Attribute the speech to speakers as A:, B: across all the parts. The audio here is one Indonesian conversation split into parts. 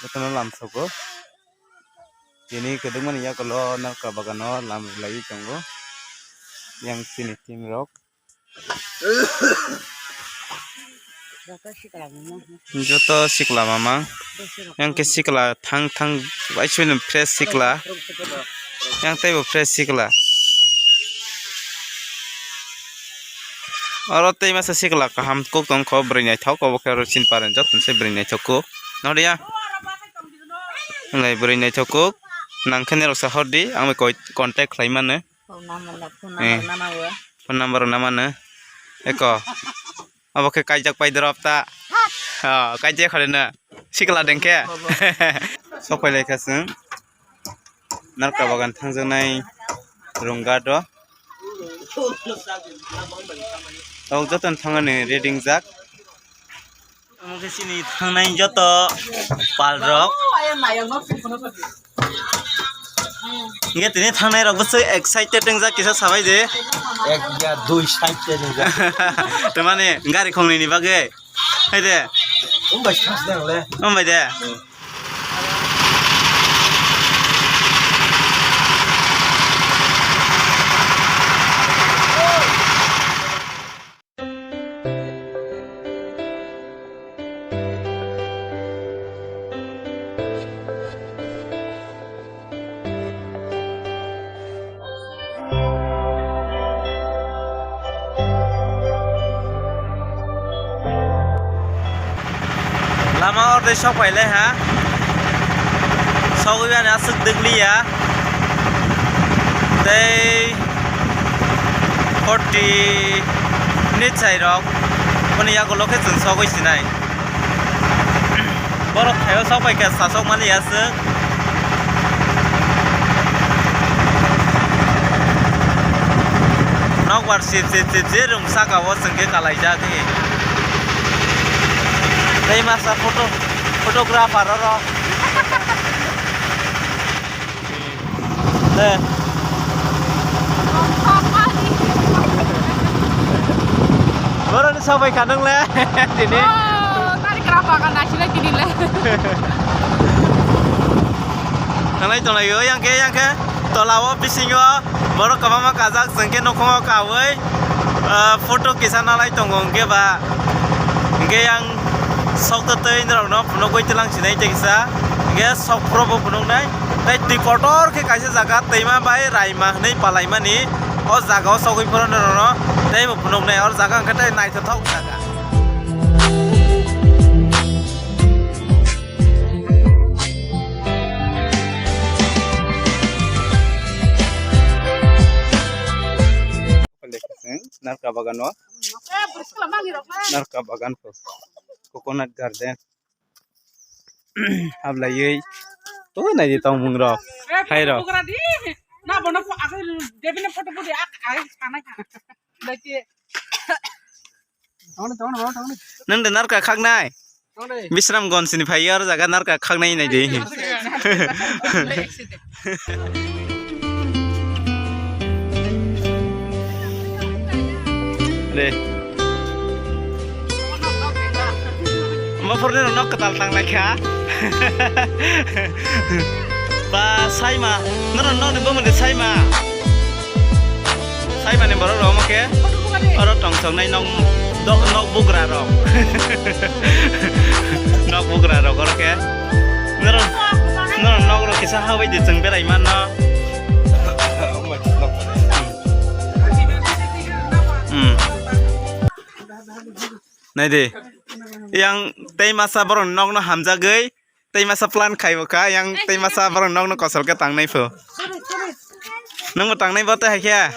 A: betul lam soko. Ini kedengaran ya kalau narka bagano lam lagi tunggu. Yang sini tim rock. Joto sikla mama. Yang ke sikla thang wajib fresh sikla. Yang tebo fresh sikla. Orang teh masa sikla kaham kok tong kau berinai thau kau bakal rusin paran jat tunse berinai cokuk. Nol ya. Ngai berinai cokuk. Nangkene rasa hordi, ame kontak lagi mana? Phone number nama ne? Eko. Apa ke kajak pai drop ta? Kajak kali na. Sikla dengke. Sok pai lekaseng. Narka bagan tangjenai runggado. Tahu joton tangane reading jak. Mungkin sini tangnai joto palrok. Ingat ini tangnai rok betul excited dengja kisah sabai deh.
B: Ya dua excited dengja.
A: Temane gari kongni ni bagai. Hai deh.
B: Umbai tas deh oleh.
A: Umbai deh. Lama order shop pahile ha. Shop ini asuk degli ya. Tei 40 minit cai rok. Poni ya kalau location shop ini sinai. Borok kayo shop pakai sasok mani asuk. Nok warship rum saka wasengke kalai jagi. Đây masa fotografer orang. Deh. Baru ni sampai kandang le. Ini.
C: Oh, tadi kenapa kan hasilnya gini le?
A: Yang lain tolong yang ke tolawa bisingwa. Baru kamama kazak sengke nokong kawai. Foto kisah nalai tongong ke ba. Ke yang sok tete ini orang no puno koi telang sini aja kisah, gak sok probo puno nai, tapi di kotor ke kasih zakat tema bay raima nih palaima nih, or zakat sok koi puno no, tapi puno nai or zakat kita naik tetap zakat. Narka bagan no, narka bagan tuh. Coconut garden. अब लाइए तो नहीं देता हूँ मुंगरा है रो
C: ना बनो को आगे देवी ने फोटो फोटो आगे खाना देखिए
A: नंदे नर का खाग नाय विश्राम गन सिनी भाई और जगह नर का खाग नहीं दे ले Mbak Furni nok ketal tang lagi ya. Ba Saima, ngeron nok nibo mende Saima. Saima nih baru rom oke. Orang tong nai nok bugra rom. Nok bugra rom oke. Ngeron nok ro kisah hawai di ceng berai mana. Nah deh. Yang tei masa baru nok no hamza gay, tei masa plan kai boka, yang tei masa baru nok no kosol ke tang nai fu. Nung tang nai bote hai kia.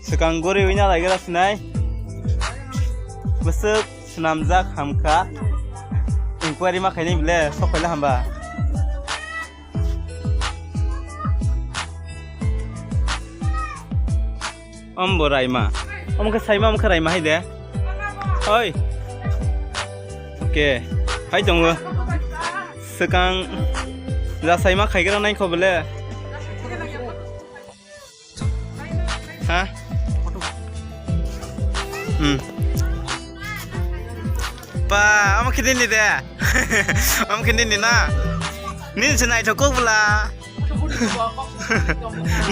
A: Sekarang gori winya lagi lah senai. Besok senamzak hamka. Inquiry makanya bile sok pula hamba. Om boraima, om ke saima hai deh. Oi, oke, hai tunggu. Sekarang za saima kai kira naik kau boleh. Hah? ama kini ni deh ama kini ni na ni senai thokok bula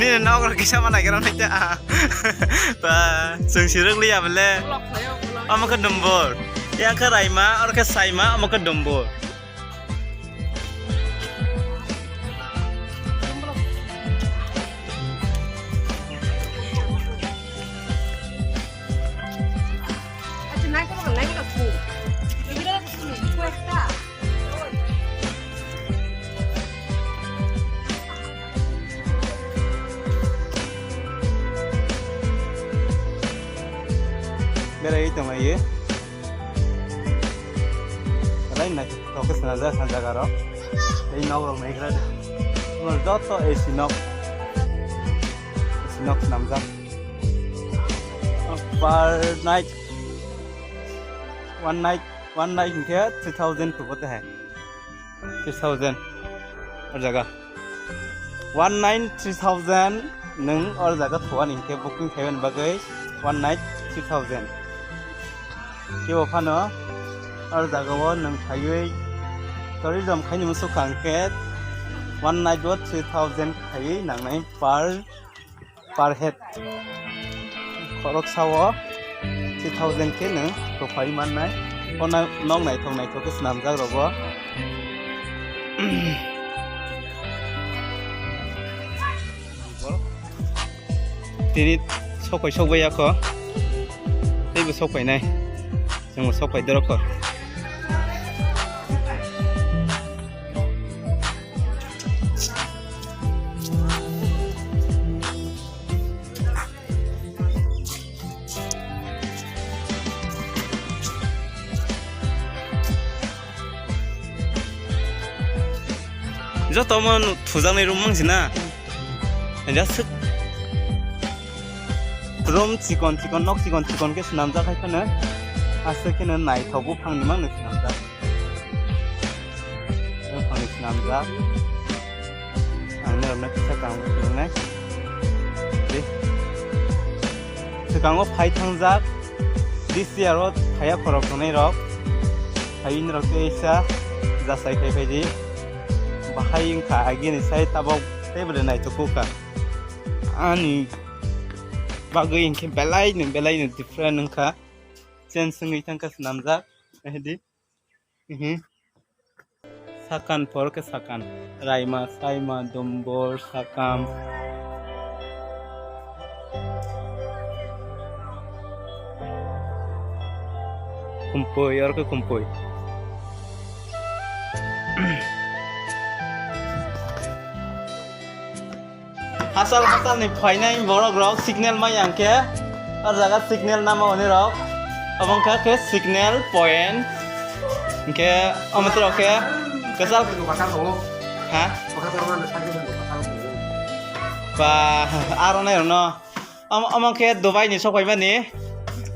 A: ni nak orang kisah mana kira nak cak ba sung siruk liya bele ama ke dembor yang ke raima orang ke saima ama ke dembor Berai itu mah ye, lain nak fokus nazar sanjak karo, ini nak orang naik kerja, menurut tu esinok nampak, per night, one night dia 3,000 tu betul है, 3,000 और जगह, one night 3,000 नंग और जगह थोड़ा नहीं के booking haven बगै one night 3,000 कि वो फानो और जगह वो नंग खाये tourism खाये निमुसो कांके one night वो 3,000 खाये नंग नहीं per head खरक सावो 3,000 के नंग तो खाये मान नहीं और नंग नहीं तो किस नाम जाग रहो Tini sokai sokai aku, ini sokai nih, semua sokai dorok. Jauh teman tuzang ni rumah sih na, jadi Rom cikon nok cikon ke senam jak hai kana ase ke nai thobu phang nimang ne senam jak phang senam jak angna ramna kisa kang nai de sekango phai thang jak this year rot phaya korok nai rok phain rok ke isa jasai kai phaiji bahai ka agin sai tabok tebele nai tukuka ani bagai yang belai nih different nengka, sense ngai tangkas namzak, di, sakan por ke sakan, raima, saima, dombor, sakam, kumpoi, or ke kumpoi. Asal nih final borok rok signal mah yang ke, jaga signal nama oni rok, abang ke signal point, ke amat rok ke, kesal, hah? Bah, aron nih no, abang ke Dubai nih sokai mana nih,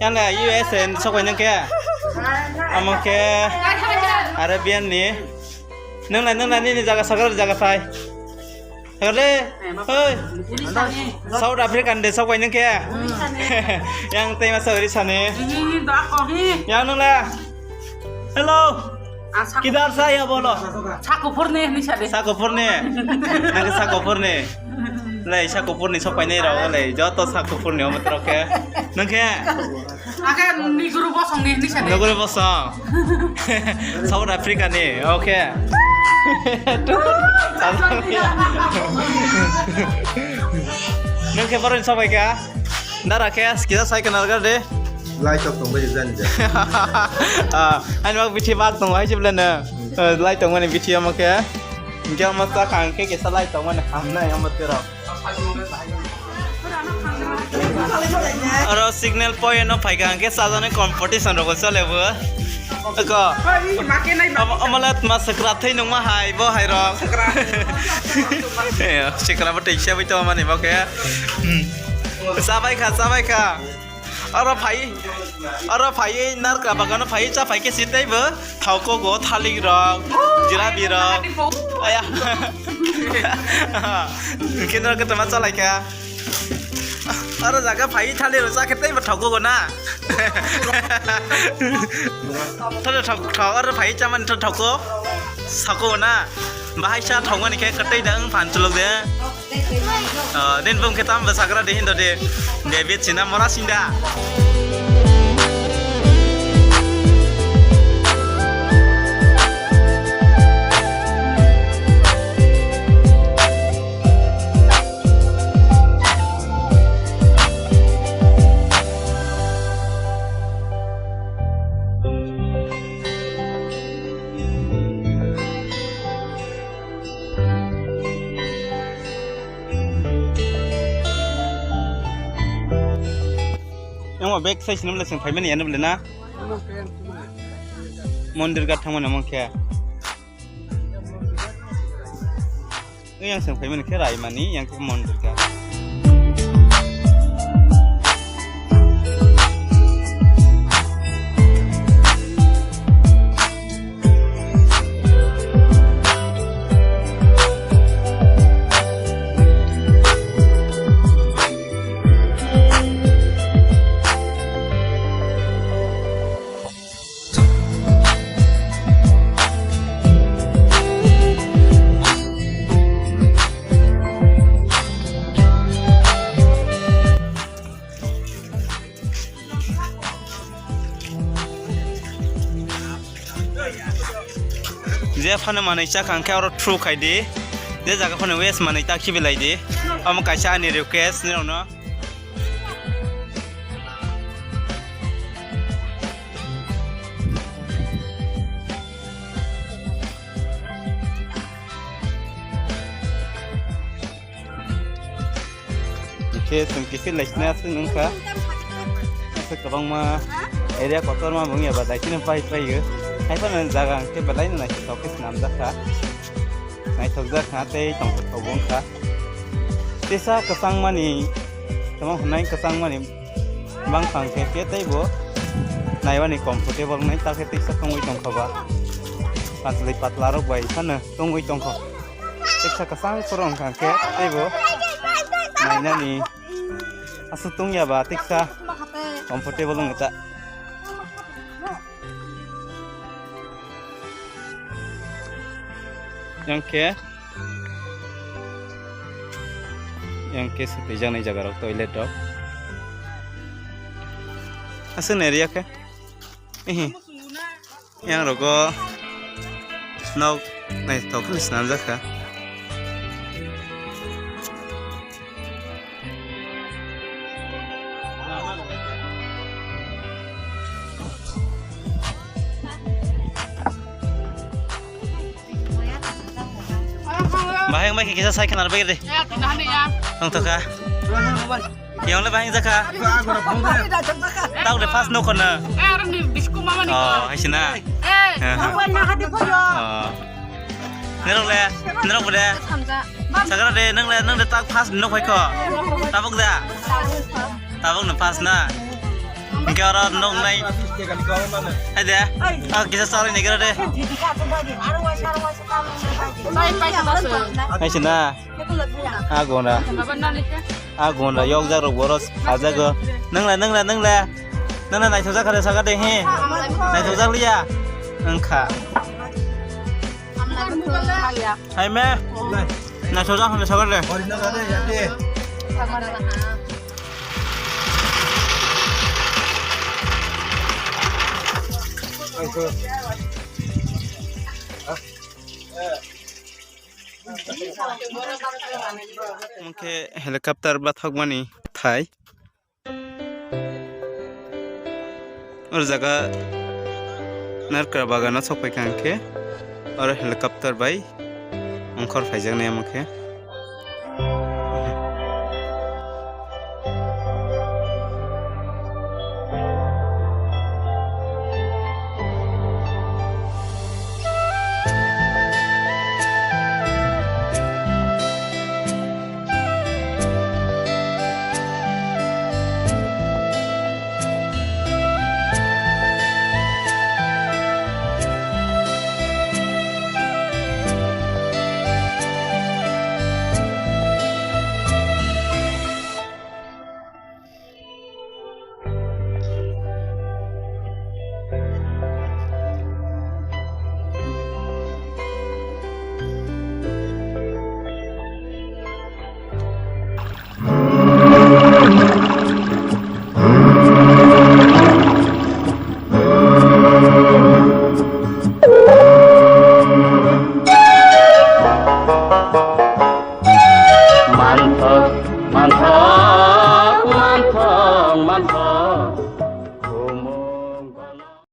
A: yang na USN sokai nih ke, abang ke Arabian nih, neng nih jaga sagar jaga say. Hei, South African deh sok banyak ya, yang tema saudari sana, yang nula, hello, kita saya bolo,
C: Sakupur nih sana.
A: Sakupur nih, leh Sakupur nih sok banyak rau leh, jatuh Sakupur nih omat rok ya, nengke,
C: akan di guru bosong nih sana.
A: guru bosong, South Africa nih, oke. Neng kebarin sampai ke, nara ke, kita saya kenal kan deh.
B: Lai chok tong bai zan ja.
A: Anh mặc vị trí bác tông hay chụp lên nè, lai tông anh vị trí mà ke, cái mà ta khang ke sa lai tông anh ham này mà tera. Aro signal point nó phải khang ke sa jane competition ro ko chale bu. Eko. Amalat mas sekrat thai nong ma hai bo hai ro. Sekrat bate sia bai to ma ni ba ke. Sabai kha. Aro phai nar ka bagano phai cha phai ke sitai bo. Thau ko go thali ro. Jirabi ro. Aya. Kinra ke tama chalai ka. Aro jaga phai thale ro sa ketai ba thogo go na. Thale thok aro phai chaman thogo. Sako na. Bahai sa thonga ni ke ketai dang phan chulok de. Den bum ke tam ba sagra de hindo de. David Cina mora sinda. Yang mau back size namanya sing payment ya namanya na. Mondir gat thang mana mangke. Yang sing payment ke rai mani yang ke mondir gat. Dia fana mana isya kangke orang true kai di, dia jaga fana wes mana ita kibi lagi di, am kaisa ni request ni orang. Oke, sengki fil lagi ni asyik nungka, sekarang mah area kotor mah bunyi apa, dah sini pai ke. Hai phần jaga ke balai na ki tok kes nam zakha nai thok zakha te tong thobong kha tesa kasang mani tamang hunai kasang mani bang phang ke ke tai bo nai wani comfortable nai ta ke tesa tongoi tong khaba patlai patla ro bai phana tongoi tong kho tesa kasang korong kha ke tai bo nai na ni asu tong ya ba tesa comfortable ngata yang ke sete jangan jaga rok toilet dok asun area ke yang rogo nok nai tok ni snan jaka bahang baik kita saya kenal baik deh.
C: Ya, tindahan ya.
A: Tong toka. Yang le bahang zaka. Tahu deh pas no kona.
C: Orang ni bisku mama ni.
A: Oh, haisina.
C: Apa nak hati kau yo?
A: Oh. Nerok boleh. Sekarang deh neng deh tak pas no kau ko. Tabuk dah. Tabuk ne pas na. Engkau orang nong nai. Ada. Ah kita soal ini kira deh. Haisina. Agona. Agona yok jar boros aja go. Neng la. Neng naik sojak ada saga deh he. Naik sojak liya. Engka. Hai me. Naik sojak ada saga deh. Mungkin helikopter bathok mani thai और जगह नरकर बागाना सफाई कांके और helicopter by अंखर फाइजंग ने मुखे